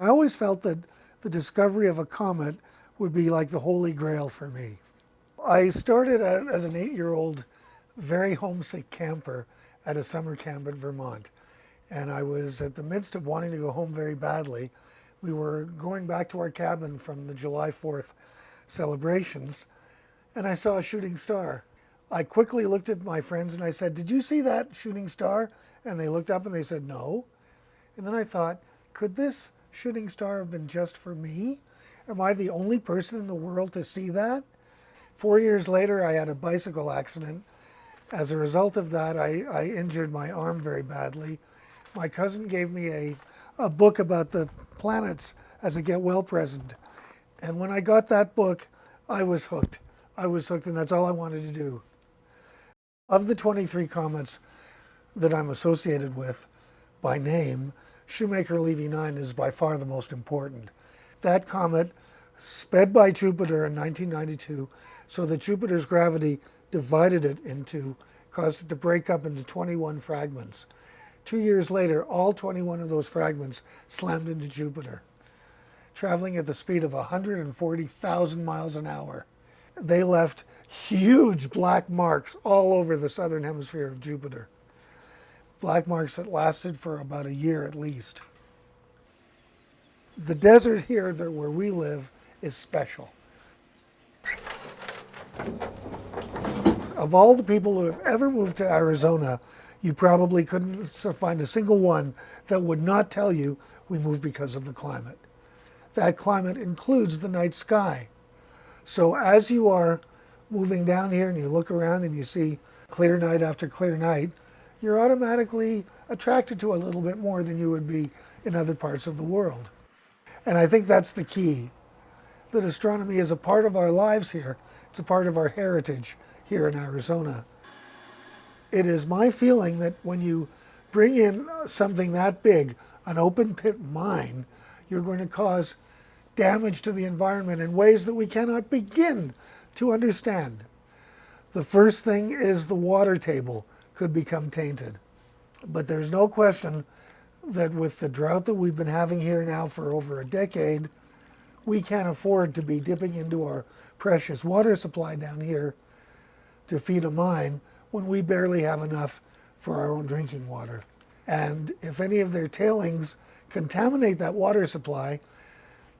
I always felt that the discovery of a comet would be like the holy grail for me. I started out as an 8-year-old, very homesick camper at a summer camp in Vermont. And I was at the midst of wanting to go home very badly. We were going back to our cabin from the July 4th celebrations, and I saw a shooting star. I quickly looked at my friends and I said, "Did you see that shooting star?" And they looked up and they said, "No." And then I thought, could this shooting star have been just for me? Am I the only person in the world to see that? 4 years later, I had a bicycle accident. As a result of that, I injured my arm very badly. My cousin gave me a book about the planets as a get well present. And when I got that book, I was hooked. I was hooked, and that's all I wanted to do. Of the 23 comets that I'm associated with by name, Shoemaker-Levy 9 is by far the most important. That comet sped by Jupiter in 1992, so that Jupiter's gravity divided it caused it to break up into 21 fragments. 2 years later, all 21 of those fragments slammed into Jupiter, traveling at the speed of 140,000 miles an hour. They left huge black marks all over the southern hemisphere of Jupiter. Black marks that lasted for about a year at least. The desert here where we live is special. Of all the people who have ever moved to Arizona, you probably couldn't find a single one that would not tell you we moved because of the climate. That climate includes the night sky. So as you are moving down here and you look around and you see clear night after clear night, you're automatically attracted to a little bit more than you would be in other parts of the world. And I think that's the key, that astronomy is a part of our lives here. It's a part of our heritage here in Arizona. It is my feeling that when you bring in something that big, an open pit mine, you're going to cause damage to the environment in ways that we cannot begin to understand. The first thing is the water table could become tainted. But there's no question that with the drought that we've been having here now for over a decade, we can't afford to be dipping into our precious water supply down here to feed a mine when we barely have enough for our own drinking water. And if any of their tailings contaminate that water supply,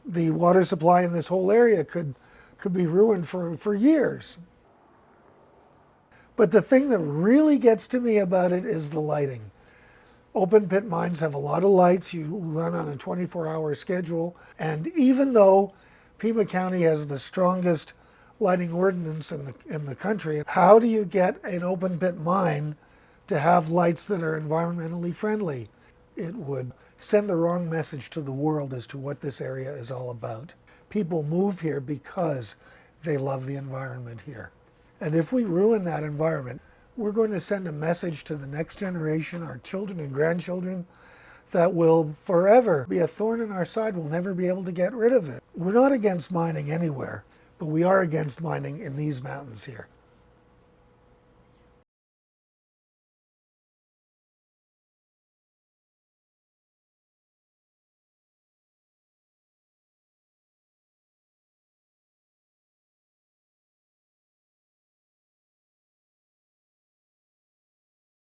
the water supply in this whole area could be ruined for years. But the thing that really gets to me about it is the lighting. Open pit mines have a lot of lights. You run on a 24-hour schedule. And even though Pima County has the strongest lighting ordinance in the country, how do you get an open pit mine to have lights that are environmentally friendly? It would send the wrong message to the world as to what this area is all about. People move here because they love the environment here. And if we ruin that environment, we're going to send a message to the next generation, our children and grandchildren, that will forever be a thorn in our side. We'll never be able to get rid of it. We're not against mining anywhere, but we are against mining in these mountains here.